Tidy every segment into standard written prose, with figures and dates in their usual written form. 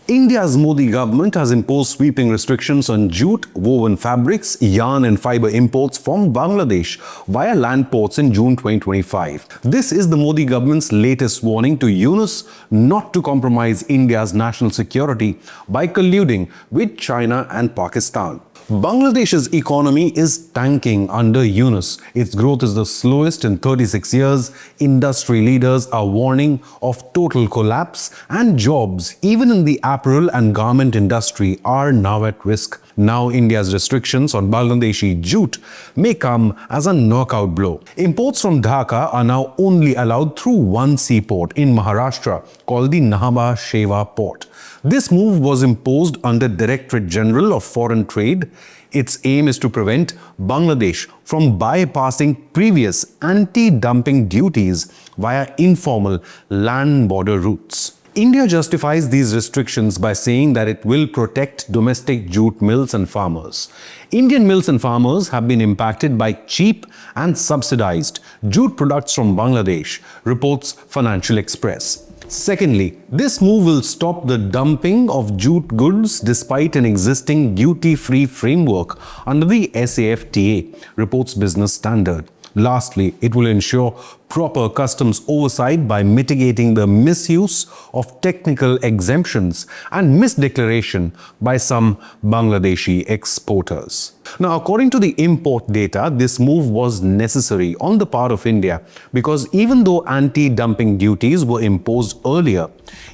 India's Modi government has imposed sweeping restrictions on jute, woven fabrics, yarn and fiber imports from Bangladesh via land ports in June 2025. This is the Modi government's latest warning to Yunus not to compromise India's national security by colluding with China and Pakistan. Bangladesh's economy is tanking under Yunus. Its growth is the slowest in 36 years. Industry leaders are warning of total collapse, and jobs, even in the apparel and garment industry, are now at risk. Now, India's restrictions on Bangladeshi jute may come as a knockout blow. Imports from Dhaka are now only allowed through one seaport in Maharashtra called the Nhava Sheva port. This move was imposed under Directorate General of Foreign Trade. Its aim is to prevent Bangladesh from bypassing previous anti-dumping duties via informal land border routes. India justifies these restrictions by saying that it will protect domestic jute mills and farmers. Indian mills and farmers have been impacted by cheap and subsidized jute products from Bangladesh, reports Financial Express. Secondly, this move will stop the dumping of jute goods despite an existing duty-free framework under the SAFTA, reports Business Standard. Lastly, it will ensure proper customs oversight by mitigating the misuse of technical exemptions and misdeclaration by some Bangladeshi exporters. Now, according to the import data, this move was necessary on the part of India because even though anti-dumping duties were imposed earlier,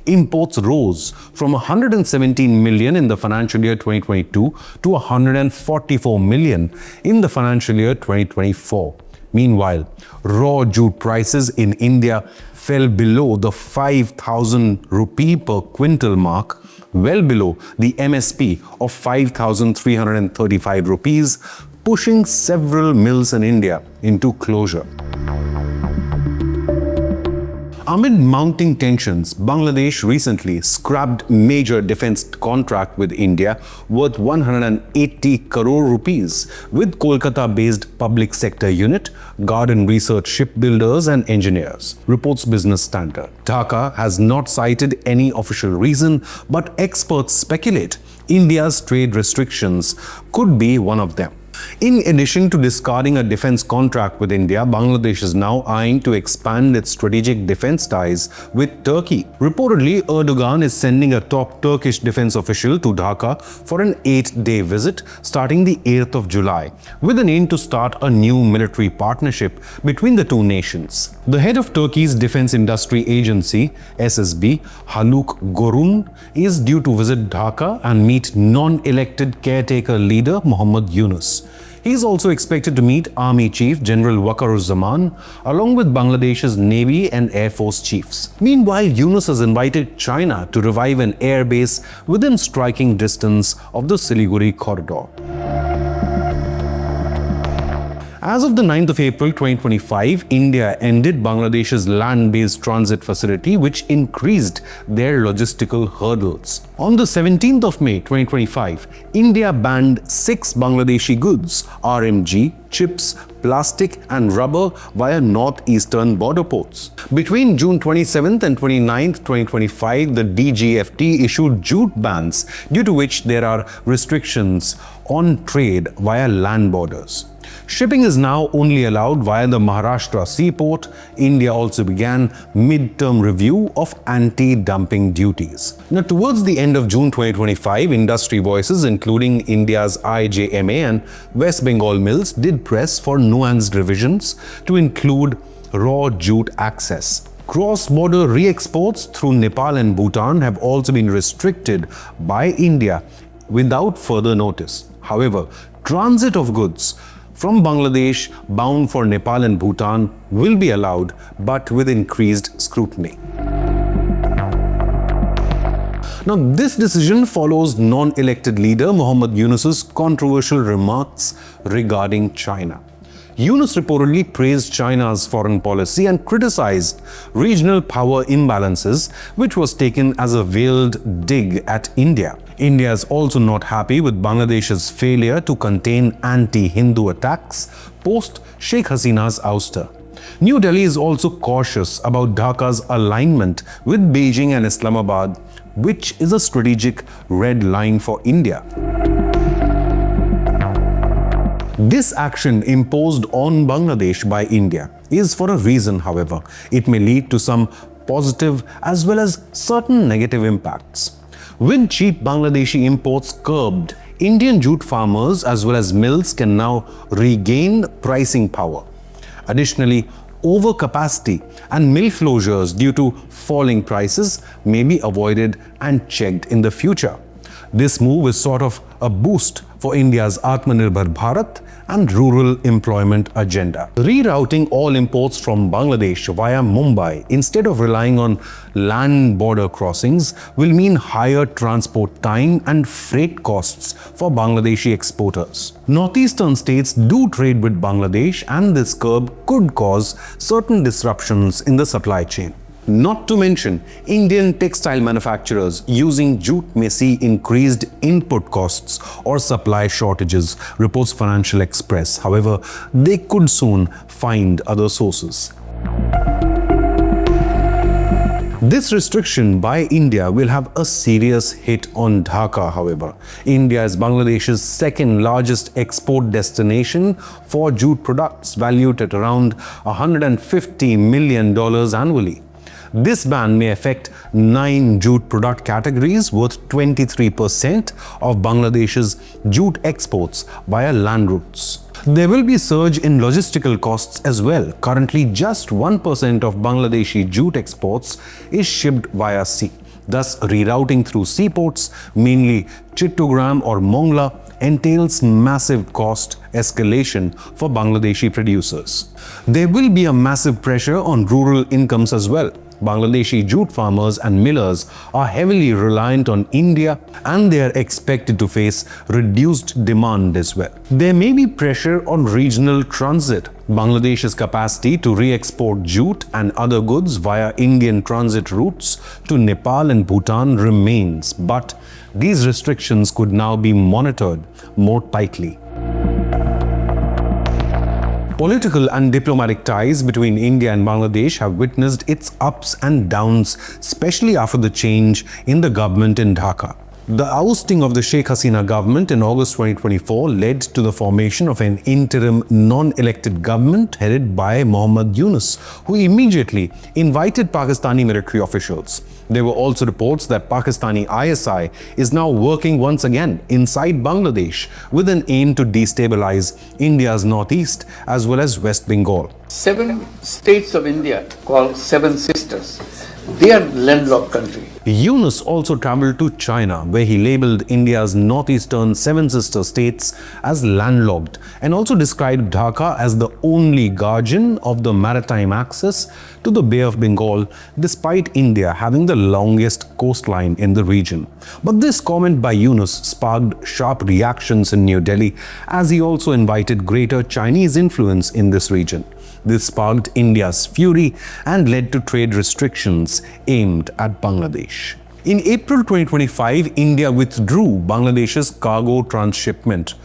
imports rose from 117 million in the financial year 2022 to 144 million in the financial year 2024. Meanwhile, raw jute prices in India fell below the 5,000 rupee per quintal mark, well below the MSP of 5,335 rupees, pushing several mills in India into closure. Amid mounting tensions, Bangladesh recently scrapped major defense contract with India worth 180 crore rupees with Kolkata-based public sector unit, Garden Research Shipbuilders and Engineers, reports Business Standard. Dhaka has not cited any official reason, but experts speculate India's trade restrictions could be one of them. In addition to discarding a defense contract with India, Bangladesh is now eyeing to expand its strategic defense ties with Turkey. Reportedly, Erdogan is sending a top Turkish defense official to Dhaka for an 8-day visit starting the 8th of July, with an aim to start a new military partnership between the two nations. The head of Turkey's Defense Industry Agency, SSB, Haluk Gorun, is due to visit Dhaka and meet non-elected caretaker leader Muhammad Yunus. He is also expected to meet Army Chief General Waqaruzzaman along with Bangladesh's Navy and Air Force chiefs. Meanwhile, Yunus has invited China to revive an air base within striking distance of the Siliguri corridor. As of the 9th of April 2025, India ended Bangladesh's land-based transit facility, which increased their logistical hurdles. On the 17th of May 2025, India banned 6 Bangladeshi goods, RMG, chips, plastic and rubber via northeastern border ports. Between June 27th and 29th, 2025, the DGFT issued jute bans due to which there are restrictions on trade via land borders. Shipping is now only allowed via the Maharashtra seaport. India also began mid-term review of anti-dumping duties. Now, towards the end of June 2025, industry voices, including India's IJMA and West Bengal mills, did press for nuanced revisions to include raw jute access. Cross-border re-exports through Nepal and Bhutan have also been restricted by India without further notice. However, transit of goods from Bangladesh bound for Nepal and Bhutan will be allowed, but with increased scrutiny. Now, this decision follows non-elected leader Muhammad Yunus's controversial remarks regarding China. Yunus reportedly praised China's foreign policy and criticized regional power imbalances, which was taken as a veiled dig at India. India is also not happy with Bangladesh's failure to contain anti-Hindu attacks post Sheikh Hasina's ouster. New Delhi is also cautious about Dhaka's alignment with Beijing and Islamabad which is a strategic red line for India. This action imposed on Bangladesh by India is for a reason, however. It may lead to some positive as well as certain negative impacts. With cheap Bangladeshi imports curbed, Indian jute farmers as well as mills can now regain pricing power. Additionally, overcapacity and mill closures due to falling prices may be avoided and checked in the future. This move is sort of a boost for India's Atmanirbhar Bharat and rural employment agenda. Rerouting all imports from Bangladesh via Mumbai instead of relying on land border crossings will mean higher transport time and freight costs for Bangladeshi exporters. Northeastern states do trade with Bangladesh, and this curb could cause certain disruptions in the supply chain. Not to mention, Indian textile manufacturers using jute may see increased input costs or supply shortages, reports Financial Express. However, they could soon find other sources. This restriction by India will have a serious hit on Dhaka, however. India is Bangladesh's second largest export destination for jute products, valued at around $150 million annually. This ban may affect 9 jute product categories worth 23% of Bangladesh's jute exports via land routes. There will be a surge in logistical costs as well. Currently, just 1% of Bangladeshi jute exports is shipped via sea. Thus, rerouting through seaports, mainly Chittogram or Mongla, entails massive cost escalation for Bangladeshi producers. There will be a massive pressure on rural incomes as well. Bangladeshi jute farmers and millers are heavily reliant on India, and they are expected to face reduced demand as well. There may be pressure on regional transit. Bangladesh's capacity to re-export jute and other goods via Indian transit routes to Nepal and Bhutan remains, but these restrictions could now be monitored more tightly. Political and diplomatic ties between India and Bangladesh have witnessed its ups and downs, especially after the change in the government in Dhaka. The ousting of the Sheikh Hasina government in August 2024 led to the formation of an interim non-elected government headed by Muhammad Yunus, who immediately invited Pakistani military officials. There were also reports that Pakistani ISI is now working once again inside Bangladesh with an aim to destabilize India's northeast as well as West Bengal. 7 states of India called Seven Sisters. They are landlocked country. Yunus also traveled to China, where he labeled India's northeastern Seven Sister states as landlocked, and also described Dhaka as the only guardian of the maritime access to the Bay of Bengal, despite India having the longest coastline in the region. But this comment by Yunus sparked sharp reactions in New Delhi, as he also invited greater Chinese influence in this region. This sparked India's fury and led to trade restrictions aimed at Bangladesh. In April 2025, India withdrew Bangladesh's cargo transshipment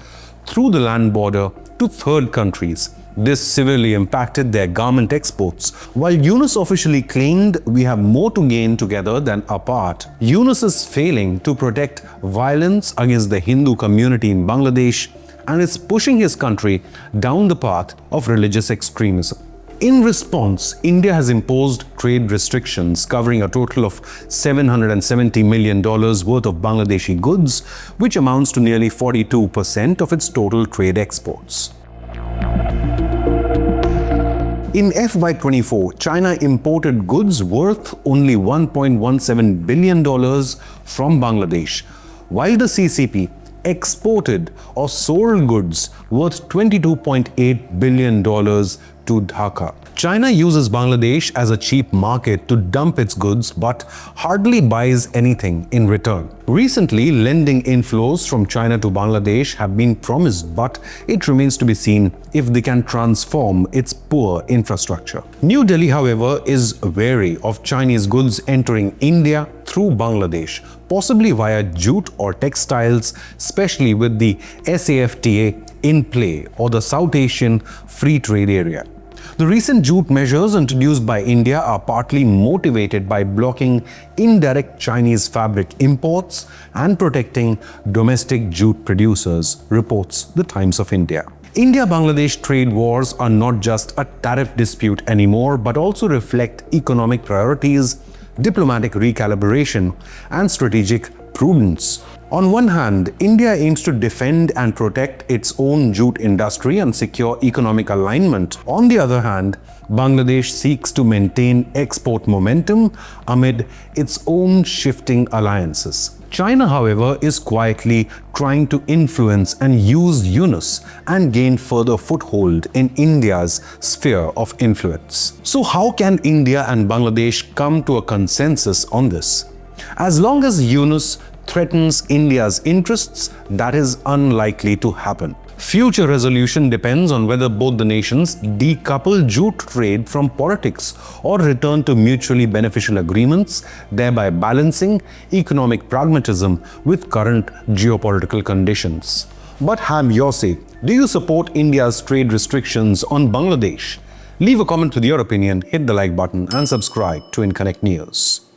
through the land border to third countries. This severely impacted their garment exports. While Yunus officially claimed we have more to gain together than apart, Yunus is failing to protect violence against the Hindu community in Bangladesh and is pushing his country down the path of religious extremism. In response, India has imposed trade restrictions covering a total of $770 million worth of Bangladeshi goods, which amounts to nearly 42% of its total trade exports. In FY24, China imported goods worth only $1.17 billion from Bangladesh, while the CCP exported or sold goods worth $22.8 billion to Dhaka. China uses Bangladesh as a cheap market to dump its goods, but hardly buys anything in return. Recently, lending inflows from China to Bangladesh have been promised, but it remains to be seen if they can transform its poor infrastructure. New Delhi, however, is wary of Chinese goods entering India through Bangladesh, possibly via jute or textiles, especially with the SAFTA in play or the South Asian Free Trade Area. The recent jute measures introduced by India are partly motivated by blocking indirect Chinese fabric imports and protecting domestic jute producers, reports The Times of India. India-Bangladesh trade wars are not just a tariff dispute anymore, but also reflect economic priorities, diplomatic recalibration, and strategic prudence. On one hand, India aims to defend and protect its own jute industry and secure economic alignment. On the other hand, Bangladesh seeks to maintain export momentum amid its own shifting alliances. China, however, is quietly trying to influence and use Yunus and gain further foothold in India's sphere of influence. So how can India and Bangladesh come to a consensus on this? As long as Yunus threatens India's interests, that is unlikely to happen. Future resolution depends on whether both the nations decouple jute trade from politics or return to mutually beneficial agreements, thereby balancing economic pragmatism with current geopolitical conditions. But have your say. Do you support India's trade restrictions on Bangladesh? Leave a comment with your opinion, hit the like button and subscribe to Inconnect News.